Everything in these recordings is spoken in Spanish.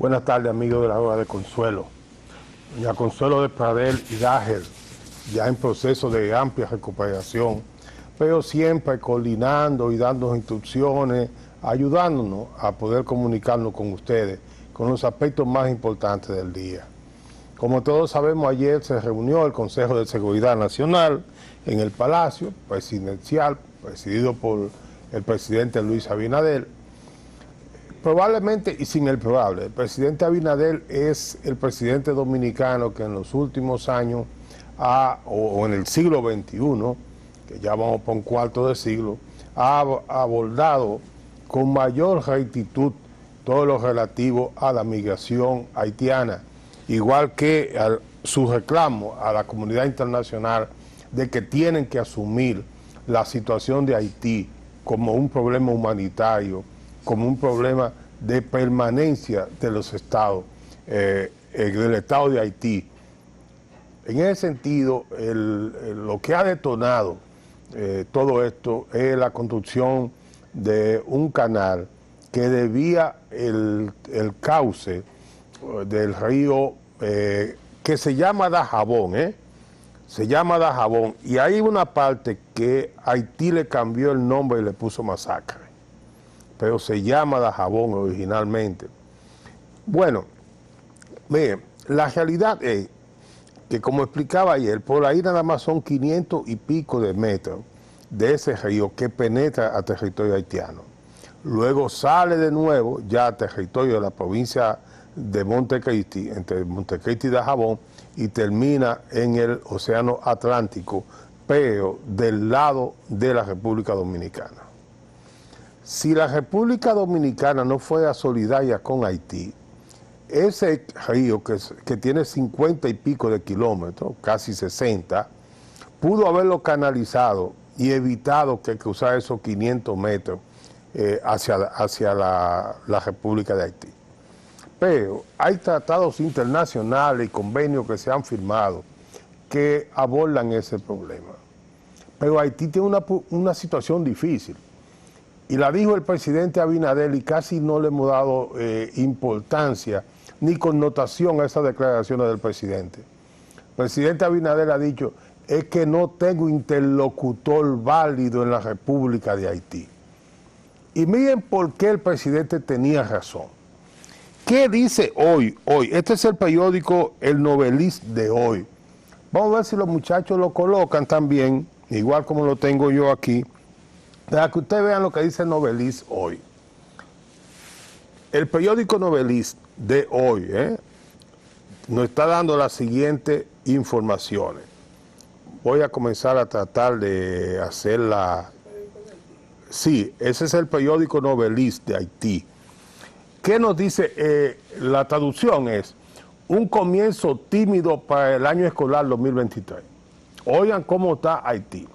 Buenas tardes, amigos de la hora de Consuelo. Doña Consuelo de Pradel y Dájer, ya en proceso de amplia recuperación, pero siempre coordinando y dando instrucciones, ayudándonos a poder comunicarnos con ustedes, con los aspectos más importantes del día. Como todos sabemos, ayer se reunió el Consejo de Seguridad Nacional en el Palacio Presidencial, presidido por el presidente Luis Abinader. Probablemente, y sin el probable, el presidente Abinader es el presidente dominicano que en los últimos años, o en el siglo XXI, que ya vamos por un cuarto de siglo, ha abordado con mayor rectitud todo lo relativo a la migración haitiana, igual que su reclamo a la comunidad internacional de que tienen que asumir la situación de Haití como un problema humanitario, como un problema de permanencia de los estados, del estado de Haití. En ese sentido, lo que ha detonado todo esto es la construcción de un canal que desvía el cauce del río que se llama Dajabón, se llama Dajabón, y hay una parte que Haití le cambió el nombre y le puso Masacre, pero se llama Dajabón originalmente. Bueno, miren, la realidad es que, como explicaba ayer, por ahí nada más son 500 y pico de metros de ese río que penetra a territorio haitiano. Luego sale de nuevo ya a territorio de la provincia de Montecristi, entre Montecristi y Dajabón, y termina en el Océano Atlántico, pero del lado de la República Dominicana. Si la República Dominicana no fuera solidaria con Haití, ese río que tiene 50 y pico de kilómetros, casi 60, pudo haberlo canalizado y evitado que cruzara esos 500 metros hacia la República de Haití. Pero hay tratados internacionales y convenios que se han firmado que abordan ese problema. Pero Haití tiene una situación difícil. Y la dijo el presidente Abinader y casi no le hemos dado importancia ni connotación a esas declaraciones del presidente. El presidente Abinader ha dicho, es que no tengo interlocutor válido en la República de Haití. Y miren por qué el presidente tenía razón. ¿Qué dice hoy? Este es el periódico El Novelista de hoy. Vamos a ver si los muchachos lo colocan también, igual como lo tengo yo aquí, para que ustedes vean lo que dice el Novelista hoy. El periódico Novelista de hoy nos está dando las siguientes informaciones. Voy a comenzar a tratar de hacerla. Sí, ese es el periódico Novelista de Haití. ¿Qué nos dice? La traducción es, un comienzo tímido para el año escolar 2023. Oigan cómo está Haití.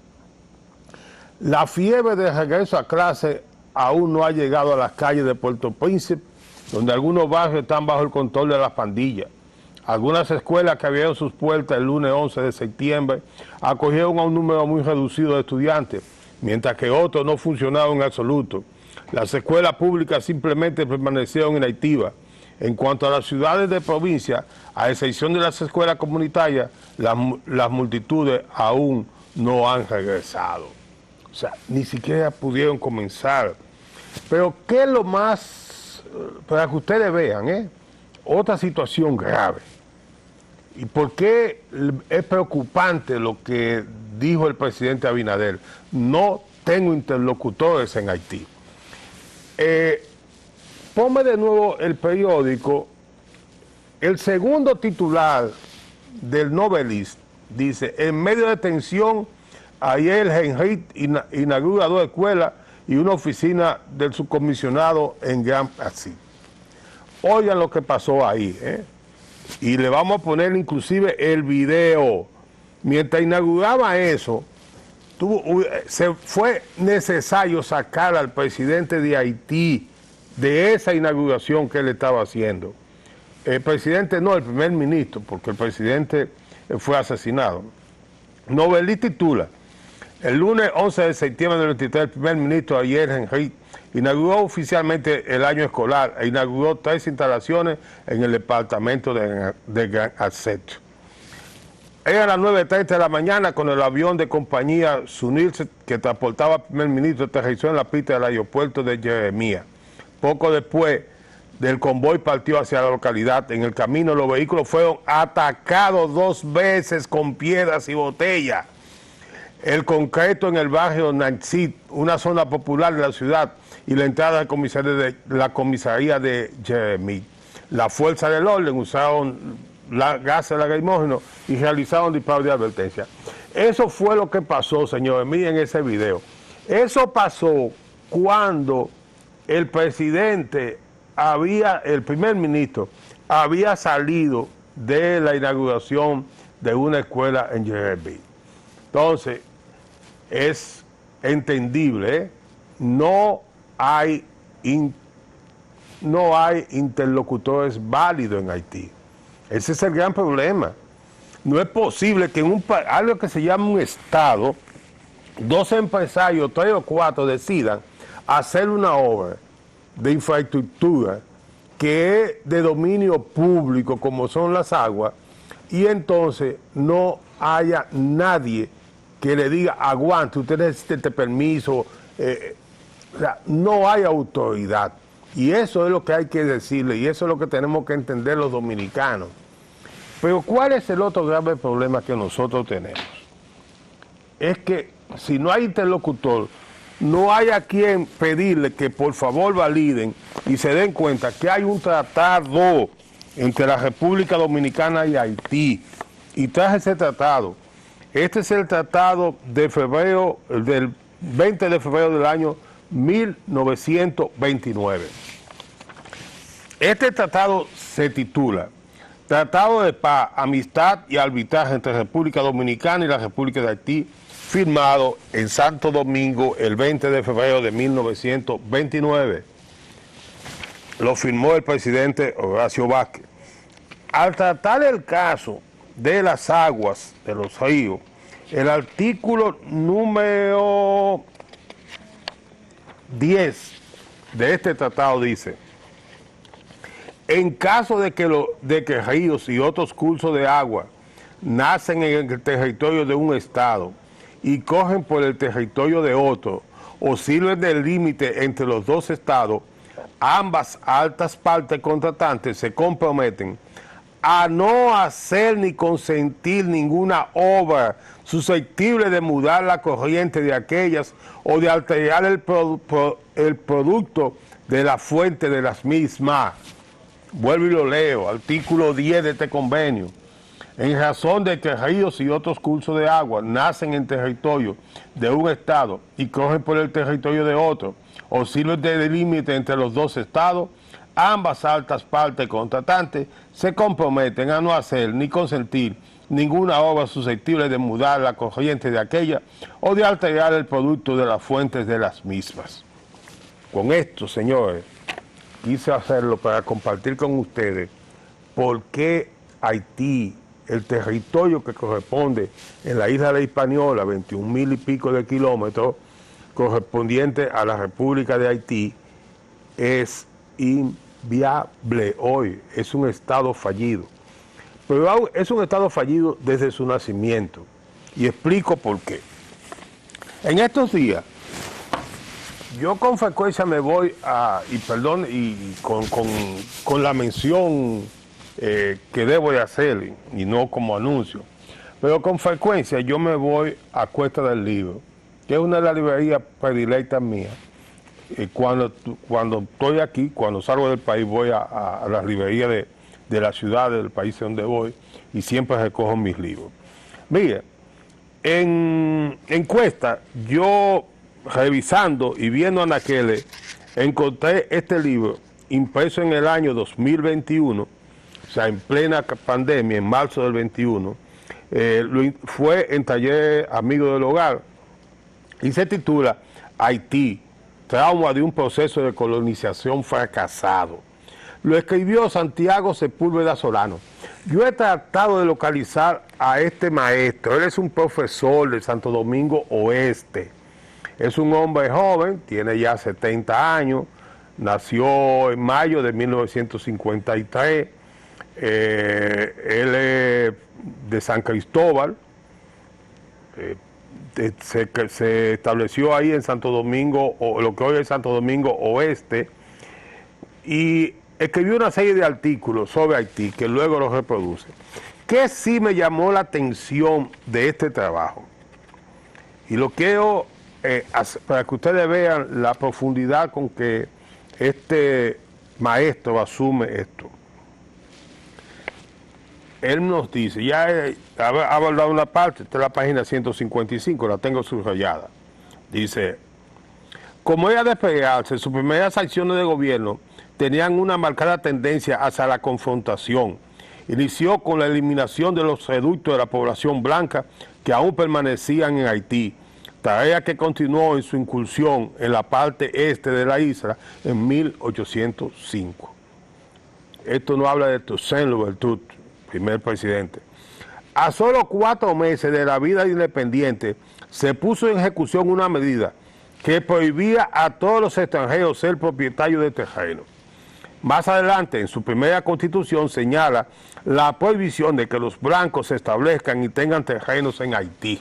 La fiebre de regreso a clase aún no ha llegado a las calles de Puerto Príncipe, donde algunos barrios están bajo el control de las pandillas. Algunas escuelas que abrieron sus puertas el lunes 11 de septiembre acogieron a un número muy reducido de estudiantes, mientras que otros no funcionaron en absoluto. Las escuelas públicas simplemente permanecieron inactivas. En cuanto a las ciudades de provincia, a excepción de las escuelas comunitarias, las multitudes aún no han regresado. O sea, ni siquiera pudieron comenzar. Pero ¿qué es lo más, para que ustedes vean, otra situación grave? ¿Y por qué es preocupante lo que dijo el presidente Abinader? No tengo interlocutores en Haití. Ponme de nuevo el periódico. El segundo titular del Novelista dice, en medio de tensión, ayer Henry inaugura 2 escuelas y una oficina del subcomisionado en Gran Brasil. Oigan lo que pasó ahí, y le vamos a poner inclusive el video. Mientras inauguraba eso, se fue necesario sacar al presidente de Haití de esa inauguración que él estaba haciendo. El presidente no, el primer ministro, porque el presidente fue asesinado. Novelista titula, El lunes 11 de septiembre del 23, el primer ministro Ariel Henry inauguró oficialmente el año escolar e inauguró 3 instalaciones en el departamento de Gran Acceso. Era las 9:30 de la mañana cuando el avión de compañía Sunil que transportaba al primer ministro aterrizó en la pista del aeropuerto de Jeremías. Poco después del convoy partió hacia la localidad. En el camino los vehículos fueron atacados 2 veces con piedras y botellas. El concreto en el barrio Nancy, una zona popular de la ciudad, y la entrada de la comisaría de Jeremías. La fuerza del orden usaron gases lacrimógenos y realizaron disparos de advertencia. Eso fue lo que pasó, señores, miren ese video. Eso pasó cuando el presidente el primer ministro había salido de la inauguración de una escuela en Jeremías. Entonces, es entendible, ¿eh? No hay interlocutores válidos en Haití. Ese es el gran problema. No es posible que en algo que se llama un Estado, 2 empresarios, 3 o 4 decidan hacer una obra de infraestructura que es de dominio público, como son las aguas, y entonces no haya nadie que le diga, aguante, usted necesita este permiso. O sea, no hay autoridad. Y eso es lo que hay que decirle, y eso es lo que tenemos que entender los dominicanos. Pero ¿cuál es el otro grave problema que nosotros tenemos? Es que si no hay interlocutor, no hay a quien pedirle que por favor validen y se den cuenta que hay un tratado entre la República Dominicana y Haití. Y tras ese tratado, este es el tratado de febrero, del 20 de febrero del año 1929. Este tratado se titula Tratado de Paz, Amistad y Arbitraje entre República Dominicana y la República de Haití, firmado en Santo Domingo el 20 de febrero de 1929. Lo firmó el presidente Horacio Vázquez. Al tratar el caso de las aguas de los ríos, el artículo número 10 de este tratado dice: en caso de que ríos y otros cursos de agua nacen en el territorio de un estado y corren por el territorio de otro o sirven de límite entre los 2 estados, ambas altas partes contratantes se comprometen a no hacer ni consentir ninguna obra susceptible de mudar la corriente de aquellas o de alterar el producto de la fuente de las mismas. Vuelvo y lo leo, artículo 10 de este convenio. En razón de que ríos y otros cursos de agua nacen en territorio de un estado y corren por el territorio de otro, o sirven de límite entre los 2 estados, ambas altas partes contratantes se comprometen a no hacer ni consentir ninguna obra susceptible de mudar la corriente de aquella o de alterar el producto de las fuentes de las mismas. Con esto, señores, quise hacerlo para compartir con ustedes por qué Haití, el territorio que corresponde en la isla de Hispaniola, 21,000 y pico de kilómetros, correspondiente a la República de Haití, es inviable hoy, es un estado fallido. Pero es un estado fallido desde su nacimiento, y explico por qué. En estos días, yo con frecuencia me voy con la mención que debo de hacer, y no como anuncio, pero con frecuencia yo me voy a Cuesta del Libro, que es una de las librerías predilectas mías. Cuando estoy aquí, cuando salgo del país, voy a las librerías de la ciudad, del país donde voy, y siempre recojo mis libros. Mire, en Cuesta, yo revisando y viendo anaqueles, encontré este libro impreso en el año 2021, o sea, en plena pandemia, en marzo del 21, fue en Taller Amigo del Hogar, y se titula Haití, trauma de un proceso de colonización fracasado. Lo escribió Santiago Sepúlveda Solano. Yo he tratado de localizar a este maestro. Él es un profesor de Santo Domingo Oeste. Es un hombre joven, tiene ya 70 años, nació en mayo de 1953. Él es de San Cristóbal. Se estableció ahí en Santo Domingo, o lo que hoy es Santo Domingo Oeste, y escribió una serie de artículos sobre Haití que luego los reproduce. ¿Qué sí me llamó la atención de este trabajo? Y lo quiero para que ustedes vean la profundidad con que este maestro asume esto. Él nos dice, ya ha abordado una parte, esta es la página 155, la tengo subrayada. Dice, como ella despegarse, sus primeras acciones de gobierno tenían una marcada tendencia hacia la confrontación. Inició con la eliminación de los reductos de la población blanca que aún permanecían en Haití, tarea que continuó en su incursión en la parte este de la isla en 1805. Esto no habla de Toussaint Louverture, primer presidente. A solo 4 meses de la vida independiente, se puso en ejecución una medida que prohibía a todos los extranjeros ser propietarios de terreno. Más adelante, en su primera constitución, señala la prohibición de que los blancos se establezcan y tengan terrenos en Haití.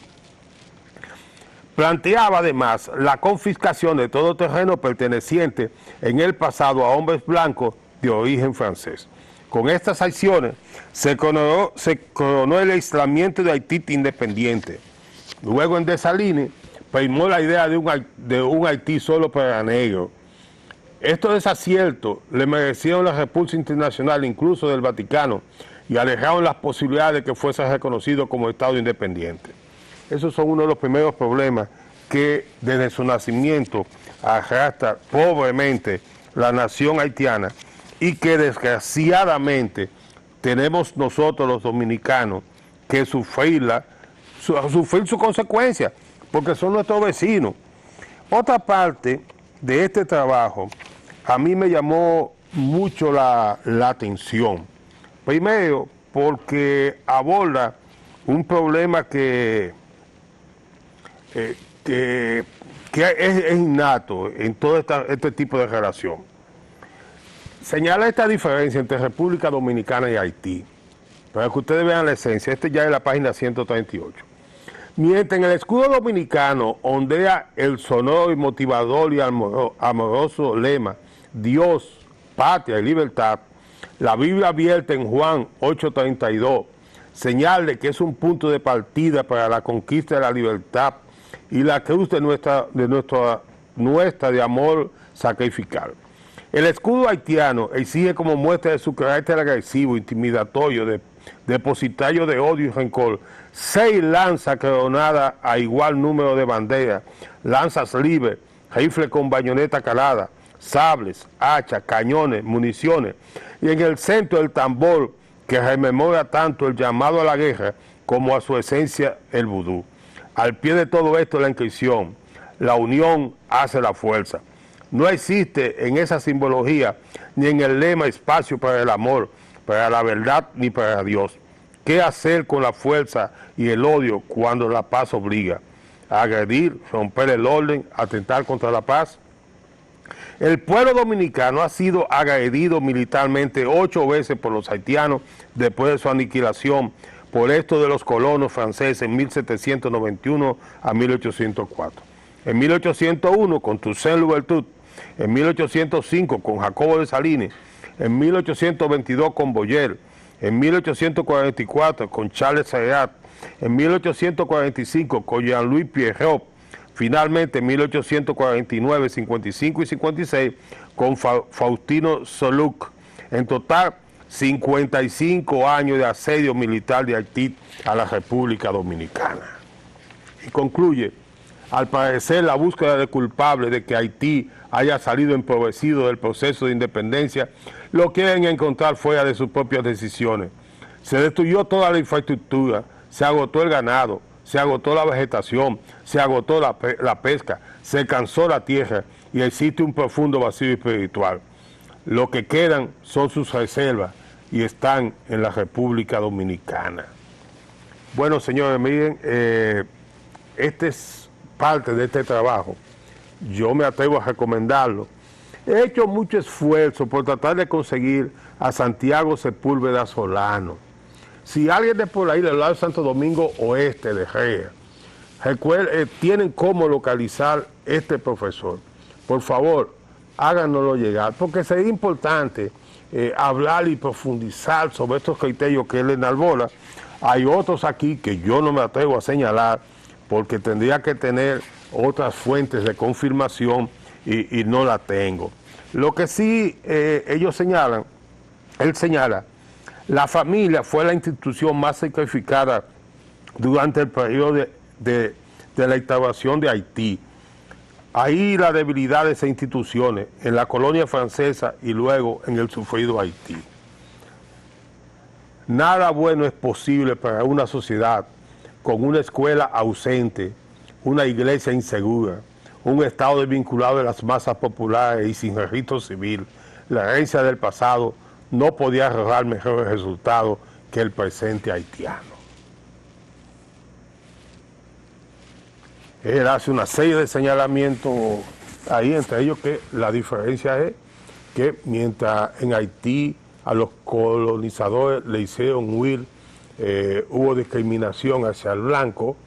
Planteaba además la confiscación de todo terreno perteneciente en el pasado a hombres blancos de origen francés. Con estas acciones se coronó el aislamiento de Haití independiente. Luego en Dessalines primó la idea de un Haití solo para negros. Estos desaciertos le merecieron la repulsa internacional, incluso del Vaticano, y alejaron las posibilidades de que fuese reconocido como Estado independiente. Esos son uno de los primeros problemas que desde su nacimiento arrastra pobremente la nación haitiana y que desgraciadamente tenemos nosotros los dominicanos que sufrir sus consecuencias, porque son nuestros vecinos. Otra parte de este trabajo a mí me llamó mucho la atención. Primero, porque aborda un problema que es innato en todo este tipo de relación. Señala esta diferencia entre República Dominicana y Haití, para que ustedes vean la esencia. Este ya es la página 138. Mientras en el escudo dominicano ondea el sonoro y motivador y amoroso lema Dios, patria y libertad, la Biblia abierta en Juan 8:32 señal de que es un punto de partida para la conquista de la libertad y la cruz de nuestra de amor sacrificial. El escudo haitiano exige como muestra de su carácter agresivo, intimidatorio, depositario de odio y rencor, 6 lanzas coronadas a igual número de banderas, lanzas libres, rifles con bayoneta calada, sables, hachas, cañones, municiones, y en el centro el tambor que rememora tanto el llamado a la guerra como a su esencia el vudú. Al pie de todo esto la inscripción, la unión hace la fuerza. No existe en esa simbología ni en el lema espacio para el amor, para la verdad ni para Dios. ¿Qué hacer con la fuerza y el odio cuando la paz obliga? Agredir, romper el orden, atentar contra la paz. El pueblo dominicano ha sido agredido militarmente 8 veces por los haitianos después de su aniquilación por esto de los colonos franceses en 1791 a 1804. En 1801 con Toussaint Louverture, en 1805 con Jacobo Dessalines, en 1822 con Boyer, en 1844 con Charles Sayat, en 1845 con Jean-Louis Pierrot, finalmente en 1849, 55 y 56 con Faustino Soluc. En total, 55 años de asedio militar de Haití a la República Dominicana. Y concluye, al parecer la búsqueda de culpables de que Haití haya salido empobrecido del proceso de independencia, lo quieren encontrar fuera de sus propias decisiones. Se destruyó toda la infraestructura, se agotó el ganado, se agotó la vegetación, se agotó la pesca, se cansó la tierra y existe un profundo vacío espiritual. Lo que quedan son sus reservas, y están en la República Dominicana. Bueno, señores, miren, este es parte de este trabajo. Yo me atrevo a recomendarlo. He hecho mucho esfuerzo por tratar de conseguir a Santiago Sepúlveda Solano. Si alguien de por ahí del lado de Santo Domingo Oeste de Rea, tienen cómo localizar este profesor, por favor, háganoslo llegar, porque sería importante hablar y profundizar sobre estos criterios que él enarbola. Hay otros aquí que yo no me atrevo a señalar porque tendría que tener otras fuentes de confirmación y no la tengo. Lo que sí ellos señalan, él señala, la familia fue la institución más sacrificada durante el periodo de la instauración de Haití. Ahí la debilidad de esas instituciones, en la colonia francesa y luego en el sufrido Haití. Nada bueno es posible para una sociedad con una escuela ausente, una iglesia insegura, un Estado desvinculado de las masas populares y sin registro civil. La herencia del pasado no podía arrojar mejores resultados que el presente haitiano. Él hace una serie de señalamientos ahí, entre ellos que la diferencia es que mientras en Haití a los colonizadores le hicieron huir, hubo discriminación hacia el blanco,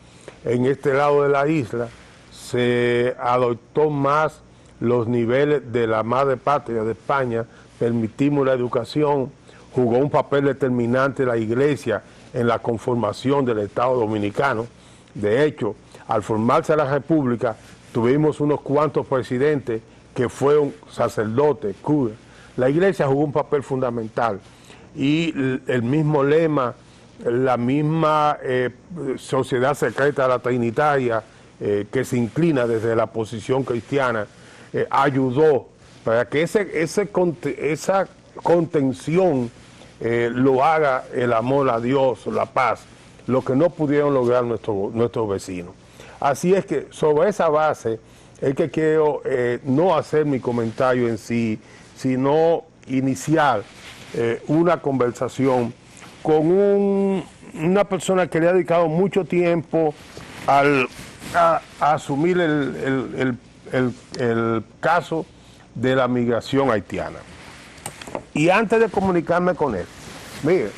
en este lado de la isla se adoptó más los niveles de la madre patria de España, permitimos la educación, jugó un papel determinante la iglesia en la conformación del Estado Dominicano. De hecho, al formarse la República, tuvimos unos cuantos presidentes que fueron sacerdotes, curas. La iglesia jugó un papel fundamental y el mismo lema, la misma sociedad secreta de la Trinitaria, que se inclina desde la posición cristiana, ayudó para que esa contención lo haga el amor a Dios, la paz, lo que no pudieron lograr nuestros vecinos. Así es que sobre esa base es que quiero no hacer mi comentario en sí, sino iniciar una conversación con una persona que le ha dedicado mucho tiempo a asumir el caso de la migración haitiana. Y antes de comunicarme con él, mire,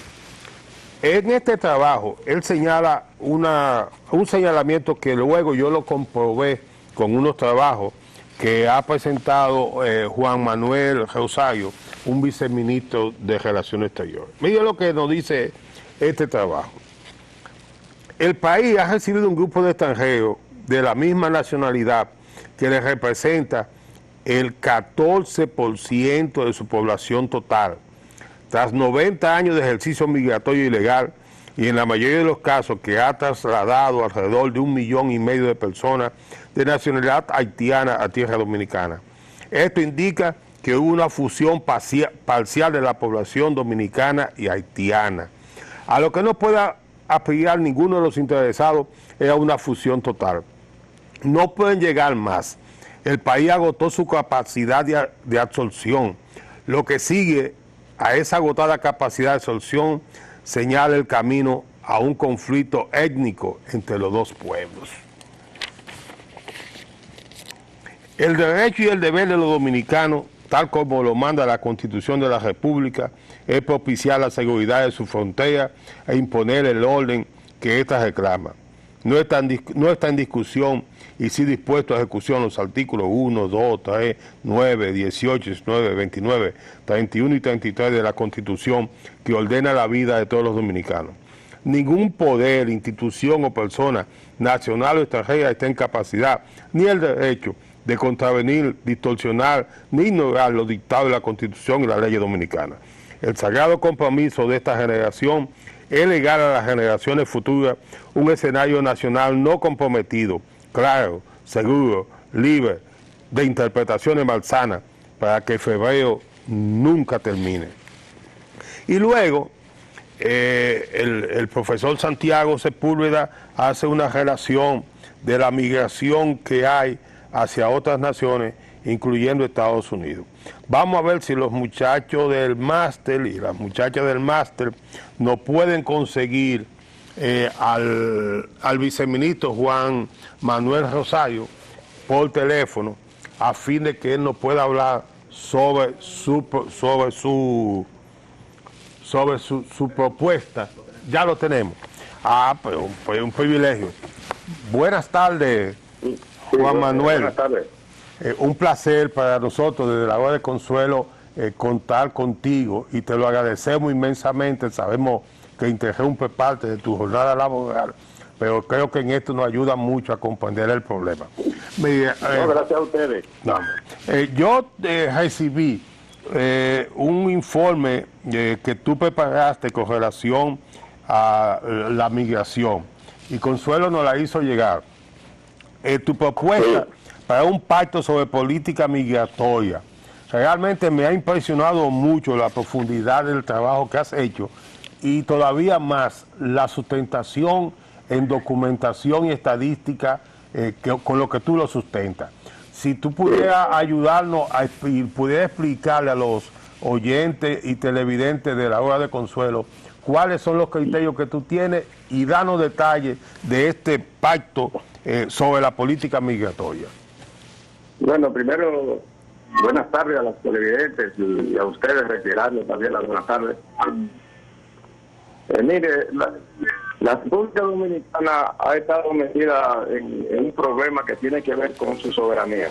en este trabajo él señala un señalamiento que luego yo lo comprobé con unos trabajos que ha presentado Juan Manuel Rosario, un viceministro de Relaciones Exteriores. Mire lo que nos dice este trabajo. El país ha recibido un grupo de extranjeros de la misma nacionalidad que le representa el 14% de su población total. Tras 90 años de ejercicio migratorio ilegal y en la mayoría de los casos que ha trasladado alrededor de 1,5 millones de personas de nacionalidad haitiana a tierra dominicana. Esto indica que hubo una fusión parcial de la población dominicana y haitiana. A lo que no pueda aspirar ninguno de los interesados es a una fusión total. No pueden llegar más. El país agotó su capacidad de absorción. Lo que sigue a esa agotada capacidad de absorción señala el camino a un conflicto étnico entre los dos pueblos. El derecho y el deber de los dominicanos, tal como lo manda la Constitución de la República, es propiciar la seguridad de su frontera e imponer el orden que ésta reclama. No está en discusión y sí dispuesto a ejecución los artículos 1, 2, 3, 9, 18, 19, 29, 31 y 33 de la Constitución que ordena la vida de todos los dominicanos. Ningún poder, institución o persona, nacional o extranjera, está en capacidad ni el derecho de contravenir, distorsionar ni ignorar los dictados de la Constitución y la ley dominicana. El sagrado compromiso de esta generación es legar a las generaciones futuras un escenario nacional no comprometido, claro, seguro, libre de interpretaciones malsanas, para que febrero nunca termine. Y luego, el profesor Santiago Sepúlveda hace una relación de la migración que hay hacia otras naciones incluyendo Estados Unidos. Vamos a ver si los muchachos del máster y las muchachas del máster nos pueden conseguir al viceministro Juan Manuel Rosario por teléfono, a fin de que él nos pueda hablar sobre su propuesta. Ya lo tenemos. Pues un privilegio. Buenas tardes, Juan Manuel. Buenas tardes. Un placer para nosotros desde la hora de Consuelo contar contigo, y te lo agradecemos inmensamente. Sabemos que interrumpe parte de tu jornada laboral, pero creo que en esto nos ayuda mucho a comprender el problema. Gracias a ustedes. Yo recibí un informe que tú preparaste con relación a la migración, y Consuelo nos la hizo llegar. Tu propuesta para un pacto sobre política migratoria. Realmente me ha impresionado mucho la profundidad del trabajo que has hecho, y todavía más la sustentación en documentación y estadística con lo que tú lo sustentas. Si tú pudieras ayudarnos pudieras explicarle a los oyentes y televidentes de la hora de Consuelo cuáles son los criterios que tú tienes, y danos detalles de este pacto sobre la política migratoria. Bueno, primero, buenas tardes a los televidentes y a ustedes, reiterarles también las buenas tardes. Mire, la República Dominicana ha estado metida en un problema que tiene que ver con su soberanía.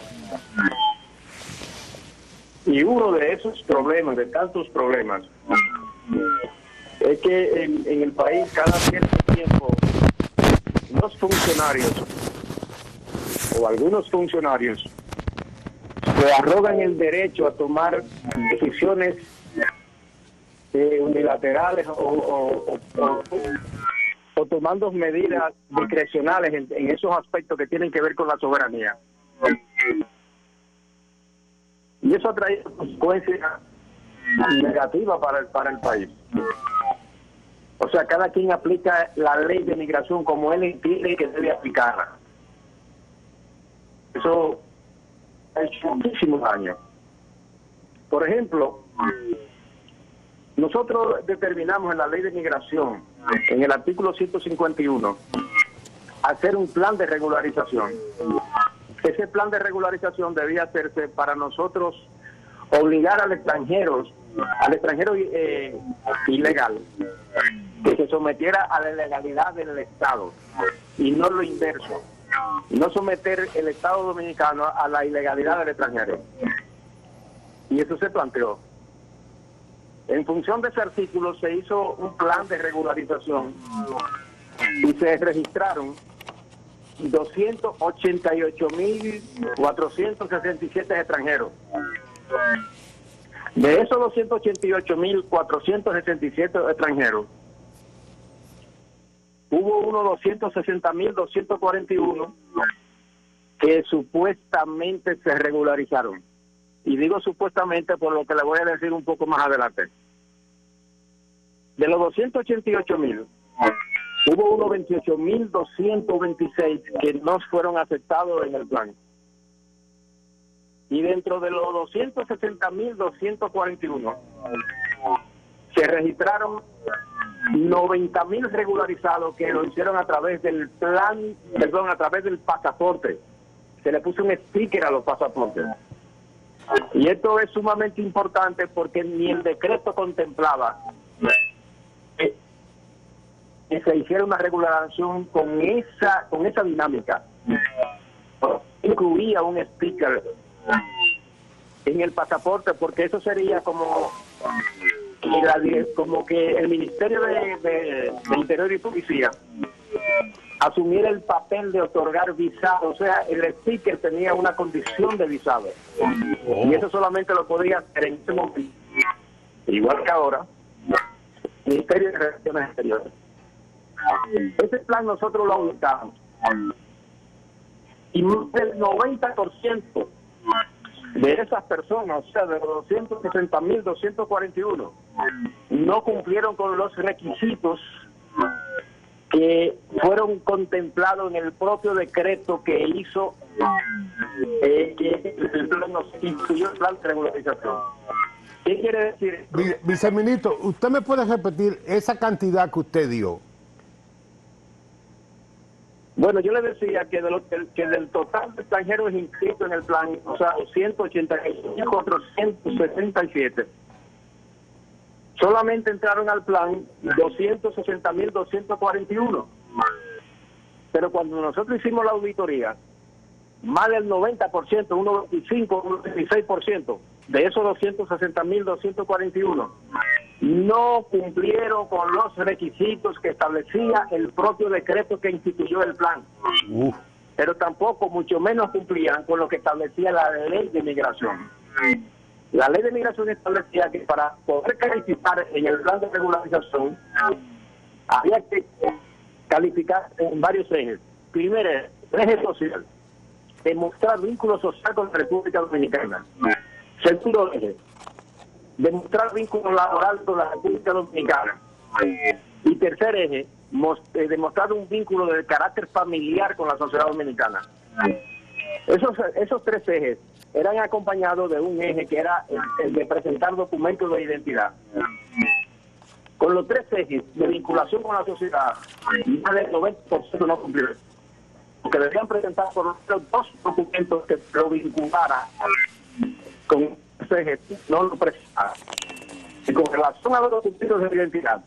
Y uno de esos problemas, de tantos problemas, es que en el país cada cierto tiempo los funcionarios o algunos funcionarios se arrogan el derecho a tomar decisiones unilaterales o tomando medidas discrecionales en esos aspectos que tienen que ver con la soberanía. Y eso ha traído consecuencias negativas para el país. O sea, cada quien aplica la ley de migración como él entiende que debe aplicarla. Eso ha hecho muchísimos daños. Por ejemplo, nosotros determinamos en la ley de migración, en el artículo 151, hacer un plan de regularización. Ese plan de regularización debía hacerse para nosotros obligar al extranjero ilegal que se sometiera a la legalidad del Estado, y no lo inverso, no someter el Estado dominicano a la ilegalidad del extranjero. Y eso se planteó. En función de ese artículo se hizo un plan de regularización y se registraron 288.467 extranjeros. De esos 288.467 extranjeros, hubo unos 260.241 que supuestamente se regularizaron. Y digo supuestamente por lo que le voy a decir un poco más adelante. De los 288.000, hubo unos 28.226 que no fueron aceptados en el plan. Y dentro de los 260.241 se registraron 90.000 regularizados que lo hicieron a través del plan, a través del pasaporte. Se le puso un sticker a los pasaportes. Y esto es sumamente importante porque ni el decreto contemplaba que se hiciera una regularización con esa dinámica. Incluía un sticker en el pasaporte, porque eso sería como que el Ministerio de Interior y Policía asumiera el papel de otorgar visado. O sea, el sticker tenía una condición de visado. Y eso solamente lo podía hacer en ese momento, igual que ahora, el Ministerio de Relaciones Exteriores. Ese plan nosotros lo auditamos. Y más del 90% de esas personas, o sea, de los 260.241, no cumplieron con los requisitos que fueron contemplados en el propio decreto que hizo que el plan nos incluyó el plan de regularización. ¿Qué quiere decir esto? Viceministro, ¿usted me puede repetir esa cantidad que usted dio? Bueno, yo le decía que, que del total de extranjeros inscritos en el plan, o sea, 185.467, solamente entraron al plan 260.241. Pero cuando nosotros hicimos la auditoría, más del 90%, un 95, un 96% de esos 260.241 no cumplieron con los requisitos que establecía el propio decreto que instituyó el plan. Pero tampoco, mucho menos cumplían con lo que establecía la ley de migración. La ley de migración establecía que para poder calificar en el plan de regularización había que calificar en varios ejes. Primero, eje social, demostrar vínculo social con la República Dominicana. Segundo eje, demostrar vínculo laboral con la República Dominicana. Y tercer eje, demostrar un vínculo de carácter familiar con la sociedad dominicana. Esos tres ejes eran acompañados de un eje que era el de presentar documentos de identidad. Con los tres ejes de vinculación con la sociedad, más del 90% no cumplieron. Porque debían presentar por lo menos dos documentos que lo vincularan con ese eje, no lo presentaron. Y con relación a los documentos de identidad,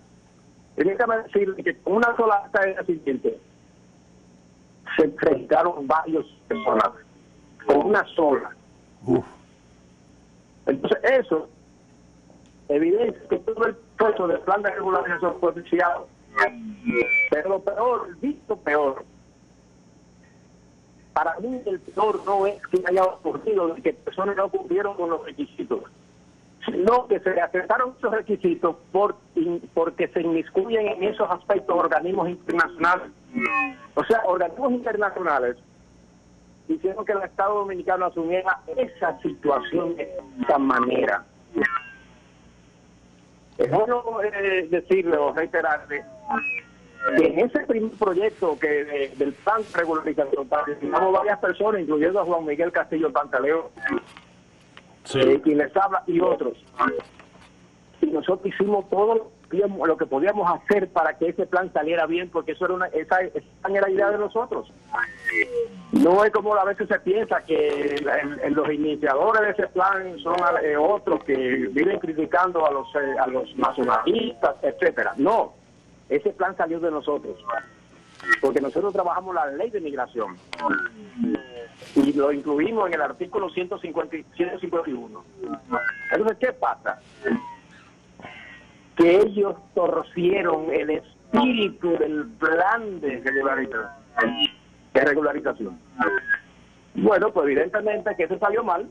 déjame decir que con una sola acta de nacimiento se registraron varios personas, con una sola. Entonces eso evidencia que todo el proceso del plan de regularización fue viciado. Pero lo peor, visto peor, para mí el peor no es que haya ocurrido de que personas no cumplieron con los requisitos, sino que se le aceptaron esos requisitos porque se inmiscuyen en esos aspectos organismos internacionales. O sea, organismos internacionales hicieron que el Estado Dominicano asumiera esa situación de esa manera. Es bueno decirle o reiterarle que en ese primer proyecto del plan de regularización participamos varias personas, incluyendo a Juan Miguel Castillo Pantaleo, quien les habla, y otros. Y nosotros hicimos todo lo que podíamos hacer para que ese plan saliera bien, porque eso era esa era la idea de nosotros. No es como a veces se piensa que los iniciadores de ese plan son otros que viven criticando a los nacionalistas, etcétera. No, ese plan salió de nosotros, porque nosotros trabajamos la ley de migración y lo incluimos en el artículo 151. Entonces, ¿qué pasa? Que ellos torcieron el espíritu del plan de regularización. Bueno, pues evidentemente que eso salió mal.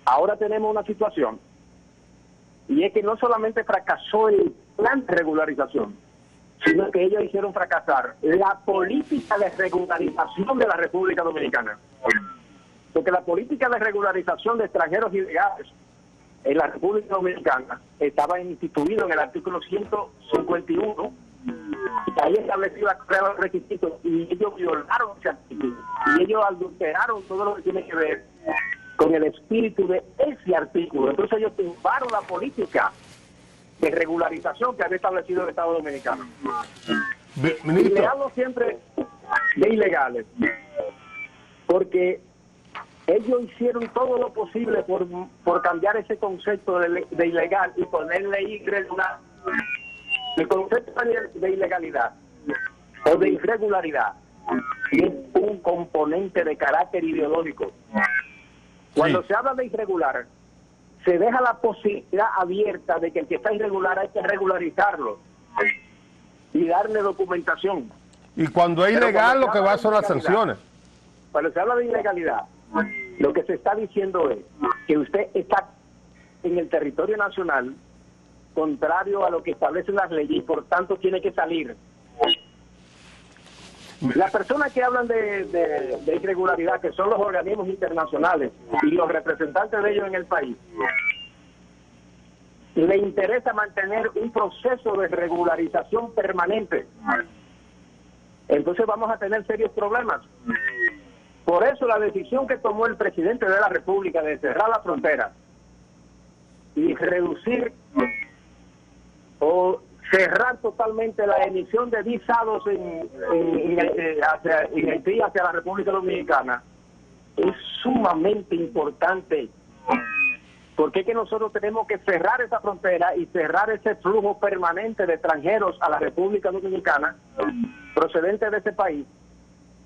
Ahora tenemos una situación, y es que no solamente fracasó el plan de regularización, sino que ellos hicieron fracasar la política de regularización de la República Dominicana. Porque la política de regularización de extranjeros ilegales en la República Dominicana estaba instituido en el artículo 151, ahí establecía los requisitos, y ellos violaron ese artículo, y ellos adulteraron todo lo que tiene que ver con el espíritu de ese artículo. Entonces ellos tumbaron la política de regularización que había establecido el Estado Dominicano. Y le hablo siempre de ilegales, porque ellos hicieron todo lo posible por cambiar ese concepto de ilegal y ponerle irregular. El concepto de ilegalidad o de irregularidad es un componente de carácter ideológico. Cuando se habla de irregular, se deja la posibilidad abierta de que el que está irregular hay que regularizarlo y darle documentación. Y cuando es ilegal, lo que va son las sanciones. Cuando se habla de ilegalidad, lo que se está diciendo es que usted está en el territorio nacional contrario a lo que establecen las leyes y por tanto tiene que salir. Las personas que hablan de irregularidad, que son los organismos internacionales y los representantes de ellos en el país, le interesa mantener un proceso de regularización permanente entonces vamos a tener serios problemas. Por eso la decisión que tomó el presidente de la República de cerrar la frontera y reducir o cerrar totalmente la emisión de visados en Haití hacia la República Dominicana es sumamente importante, porque es que nosotros tenemos que cerrar esa frontera y cerrar ese flujo permanente de extranjeros a la República Dominicana procedentes de ese país,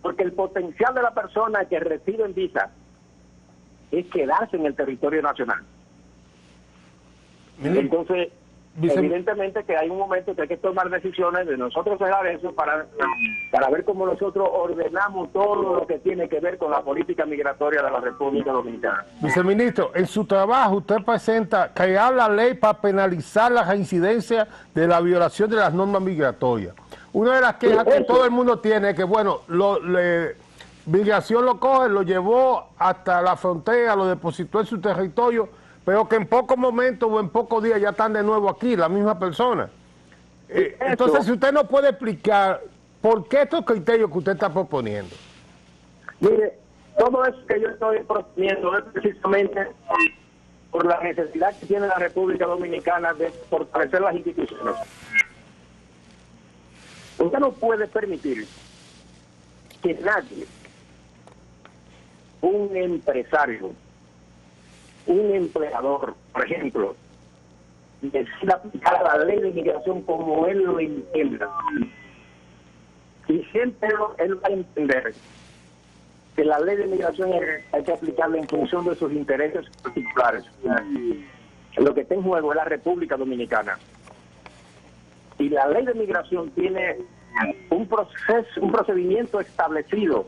porque el potencial de la persona que recibe en visa es quedarse en el territorio nacional. Entonces, evidentemente que hay un momento que hay que tomar decisiones de nosotros cerrar eso para ver cómo nosotros ordenamos todo lo que tiene que ver con la política migratoria de la República Dominicana. Viceministro, en su trabajo usted presenta crear la ley para penalizar la reincidencia de la violación de las normas migratorias. Una de las quejas que todo el mundo tiene es que, bueno, migración lo coge, lo llevó hasta la frontera, lo depositó en su territorio, pero que en pocos momentos o en pocos días ya están de nuevo aquí, la misma persona. Entonces, si usted no puede explicar por qué estos criterios que usted está proponiendo. Mire, todo eso que yo estoy proponiendo es precisamente por la necesidad que tiene la República Dominicana de fortalecer las instituciones. Usted no puede permitir que nadie, un empresario, un empleador, por ejemplo, decida aplicar la ley de inmigración como él lo entienda. Y siempre él va a entender que la ley de inmigración hay que aplicarla en función de sus intereses particulares. Lo que está en juego es la República Dominicana. Y la ley de migración tiene un procedimiento establecido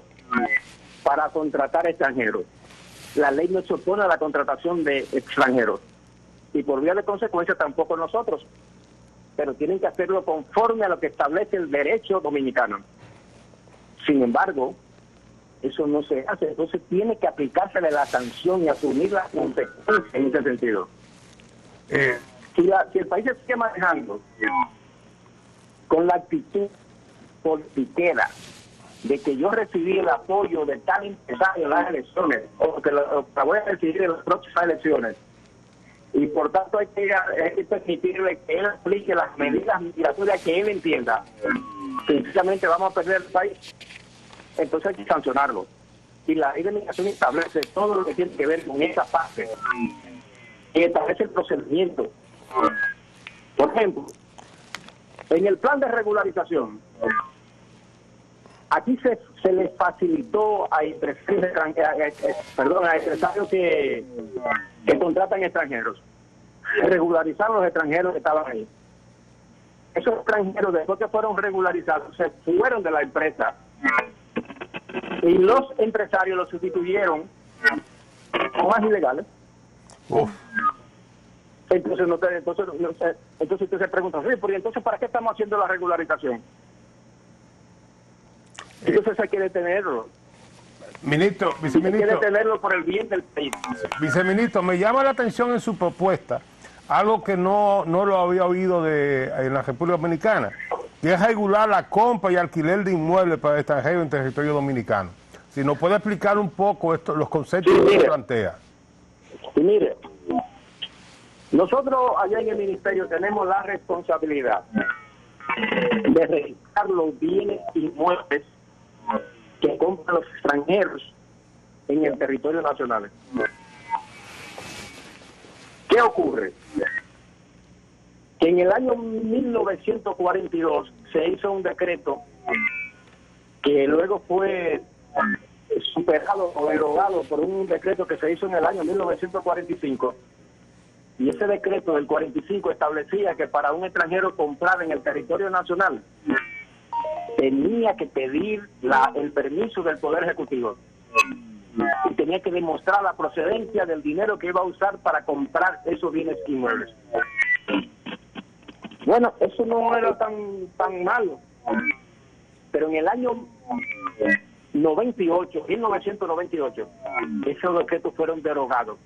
para contratar extranjeros. La ley no se opone a la contratación de extranjeros y por vía de consecuencia tampoco nosotros, pero tienen que hacerlo conforme a lo que establece el derecho dominicano. Sin embargo, eso no se hace, entonces tiene que aplicársele la sanción y asumir las consecuencias en ese sentido. Si el país se sigue manejando con la actitud politiquera de que yo recibí el apoyo de tal empresario en las elecciones, o que lo voy a recibir en las próximas elecciones, y por tanto hay que permitirle que él aplique las medidas migratorias que él entienda, sencillamente vamos a perder el país, entonces hay que sancionarlo. Y la ley de migración establece todo lo que tiene que ver con esa parte, y establece el procedimiento. Por ejemplo, en el plan de regularización, aquí se les facilitó a empresarios que contratan extranjeros, regularizar los extranjeros que estaban ahí. Esos extranjeros, después que fueron regularizados, se fueron de la empresa y los empresarios los sustituyeron con más ilegales. Entonces usted se pregunta, sí, pero entonces ¿para qué estamos haciendo la regularización? Entonces hay que detenerlo. Ministro, viceministro, hay que detenerlo por el bien del país. Viceministro, me llama la atención en su propuesta algo que no lo había oído en la República Dominicana, que es regular la compra y alquiler de inmuebles para extranjeros en territorio dominicano. Si nos puede explicar un poco los conceptos que usted plantea. Y mire, nosotros allá en el ministerio tenemos la responsabilidad de registrar los bienes inmuebles que compran los extranjeros en el territorio nacional. ¿Qué ocurre? Que en el año 1942 se hizo un decreto que luego fue superado o derogado por un decreto que se hizo en el año 1945, y ese decreto del 45 establecía que para un extranjero comprar en el territorio nacional tenía que pedir el permiso del Poder Ejecutivo y tenía que demostrar la procedencia del dinero que iba a usar para comprar esos bienes inmuebles. Bueno, eso no era tan malo, pero en el año 1998, esos decretos fueron derogados.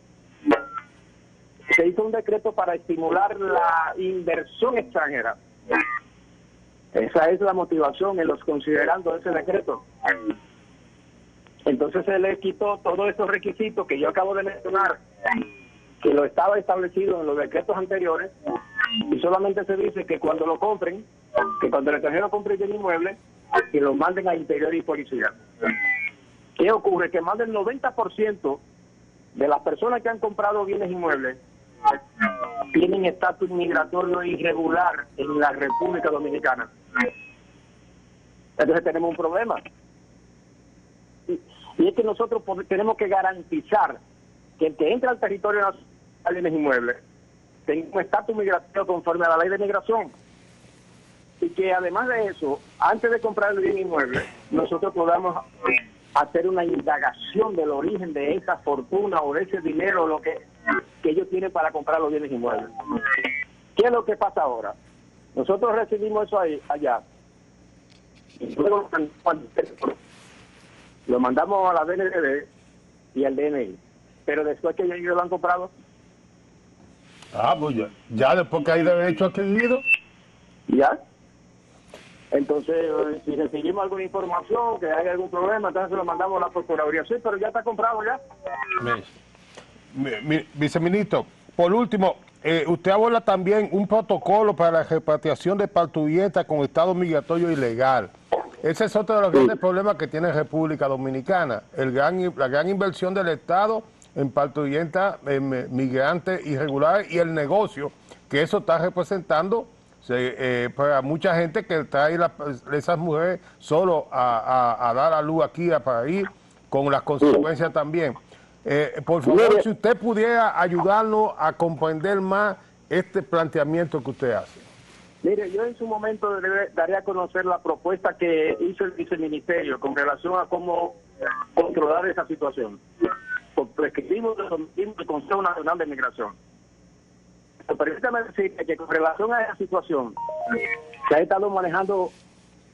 Se hizo un decreto para estimular la inversión extranjera. Esa es la motivación en los considerando ese decreto. Entonces se le quitó todos esos requisitos que yo acabo de mencionar, que lo estaba establecido en los decretos anteriores, y solamente se dice que cuando lo compren, que cuando el extranjero compre el bien inmueble, que lo manden a Interior y Policía. ¿Qué ocurre? Que más del 90% de las personas que han comprado bienes inmuebles tienen estatus migratorio irregular en la República Dominicana. Entonces tenemos un problema. Y es que nosotros tenemos que garantizar que el que entra al territorio nacional de bienes inmuebles tenga un estatus migratorio conforme a la ley de migración. Y que además de eso, antes de comprar el bien inmueble, nosotros podamos hacer una indagación del origen de esa fortuna o de ese dinero, lo que ellos tienen para comprar los bienes inmuebles. ¿Qué es lo que pasa ahora? Nosotros recibimos eso allá, y luego lo mandamos a la DND y al DNI, pero después que ellos lo han comprado. Pues ya después que hay derecho adquirido. ¿Ya? Entonces, si recibimos alguna información, que hay algún problema, entonces se lo mandamos a la Procuraduría. Sí, pero ya está comprado ya. Viceministro, por último, usted aborda también un protocolo para la repatriación de parturientas con estado migratorio ilegal. Ese es otro de los grandes problemas que tiene República Dominicana, la gran inversión del Estado en parturientas migrantes irregulares y el negocio que eso está representando para mucha gente que trae esas mujeres solo a dar a luz aquí a país, con las consecuencias también. Por favor, si usted pudiera ayudarnos a comprender más este planteamiento que usted hace. Mire, yo en su momento daré a conocer la propuesta que hizo el viceministerio con relación a cómo controlar esa situación. Prescribimos el Consejo Nacional de Migración. Pero permítame decir que con relación a esa situación se ha estado manejando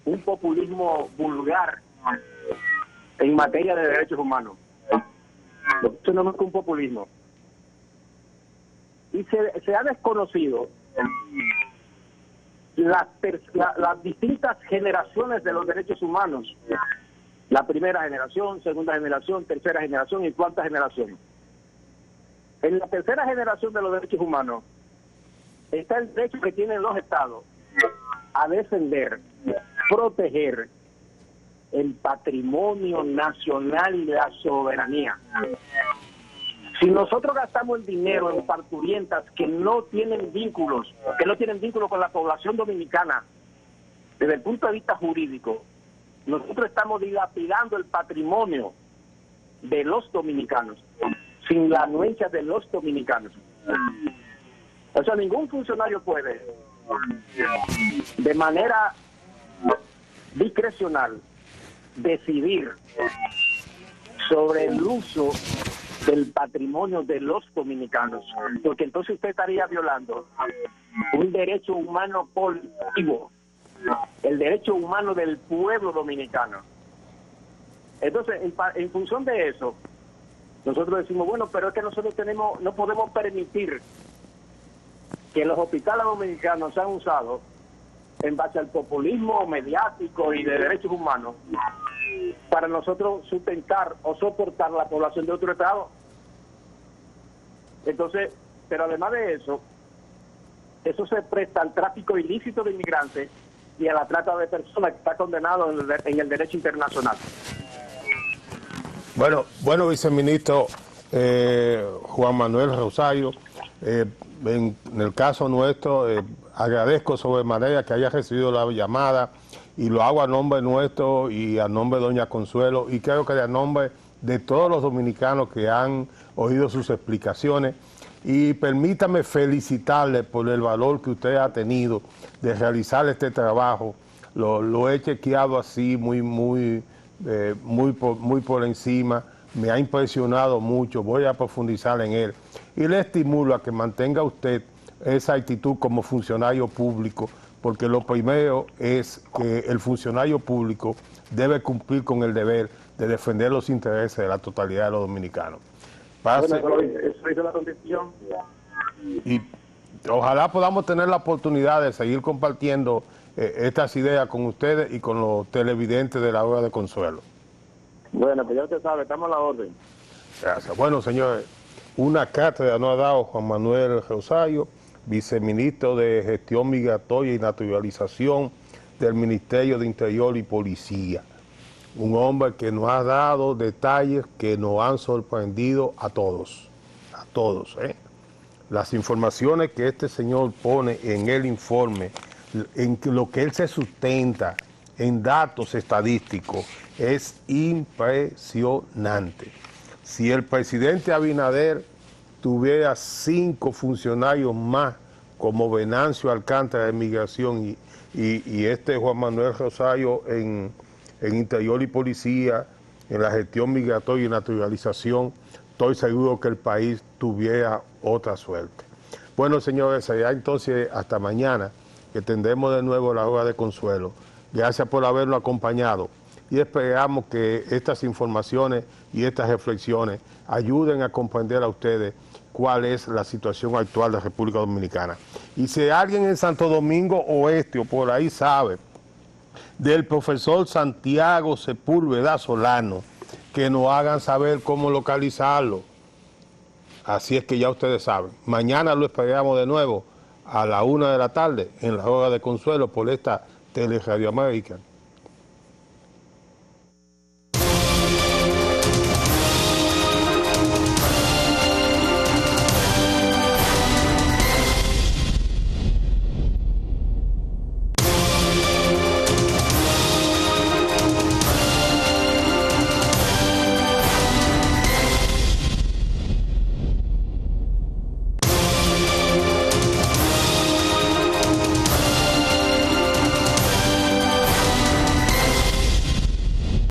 un populismo vulgar en materia de derechos humanos. Eso no es un populismo. Y se ha desconocido las distintas generaciones de los derechos humanos. La primera generación, segunda generación, tercera generación y cuarta generación. En la tercera generación de los derechos humanos está el derecho que tienen los estados a defender, proteger el patrimonio nacional y la soberanía. Si nosotros gastamos el dinero en parturientas que no tienen vínculos con la población dominicana, desde el punto de vista jurídico, nosotros estamos dilapidando el patrimonio de los dominicanos, sin la anuencia de los dominicanos. O sea, ningún funcionario puede, de manera discrecional, decidir sobre el uso del patrimonio de los dominicanos, porque entonces usted estaría violando un derecho humano colectivo, el derecho humano del pueblo dominicano. Entonces, en función de eso, nosotros decimos, bueno, pero es que nosotros no podemos permitir que los hospitales dominicanos sean usados en base al populismo mediático y de derechos humanos para nosotros sustentar o soportar la población de otro estado. Entonces, pero además de eso se presta al tráfico ilícito de inmigrantes y a la trata de personas que está condenado en el derecho internacional. Bueno, viceministro Juan Manuel Rosario, en el caso nuestro, agradezco sobremanera que haya recibido la llamada y lo hago a nombre nuestro y a nombre de doña Consuelo y creo que a nombre de todos los dominicanos que han oído sus explicaciones. Y permítame felicitarle por el valor que usted ha tenido de realizar este trabajo. Lo he chequeado así muy por encima. Me ha impresionado mucho, voy a profundizar en él. Y le estimulo a que mantenga usted esa actitud como funcionario público, porque lo primero es que el funcionario público debe cumplir con el deber de defender los intereses de la totalidad de los dominicanos. Bueno, eso hizo la Constitución. Y ojalá podamos tener la oportunidad de seguir compartiendo estas ideas con ustedes y con los televidentes de la Hora de Consuelo. Bueno, pues ya usted sabe, estamos a la orden. Gracias. Bueno, señores, una cátedra nos ha dado Juan Manuel Rosario, viceministro de Gestión Migratoria y Naturalización del Ministerio de Interior y Policía. Un hombre que nos ha dado detalles que nos han sorprendido a todos. A todos, ¿eh? Las informaciones que este señor pone en el informe, en lo que él se sustenta en datos estadísticos, es impresionante. Si el presidente Abinader tuviera 5 funcionarios más, como Venancio Alcántara de Migración y este Juan Manuel Rosario en Interior y Policía, en la gestión migratoria y naturalización, estoy seguro que el país tuviera otra suerte. Bueno, señores, será entonces hasta mañana que tendremos de nuevo la Hora de Consuelo. Gracias por habernos acompañado y esperamos que estas informaciones y estas reflexiones ayuden a comprender a ustedes cuál es la situación actual de la República Dominicana. Y si alguien en Santo Domingo Oeste o por ahí sabe del profesor Santiago Sepúlveda Solano, que nos hagan saber cómo localizarlo. Así es que ya ustedes saben. Mañana lo esperamos de nuevo a la 1 de la tarde en la Hora de Consuelo por esta Teleradio América.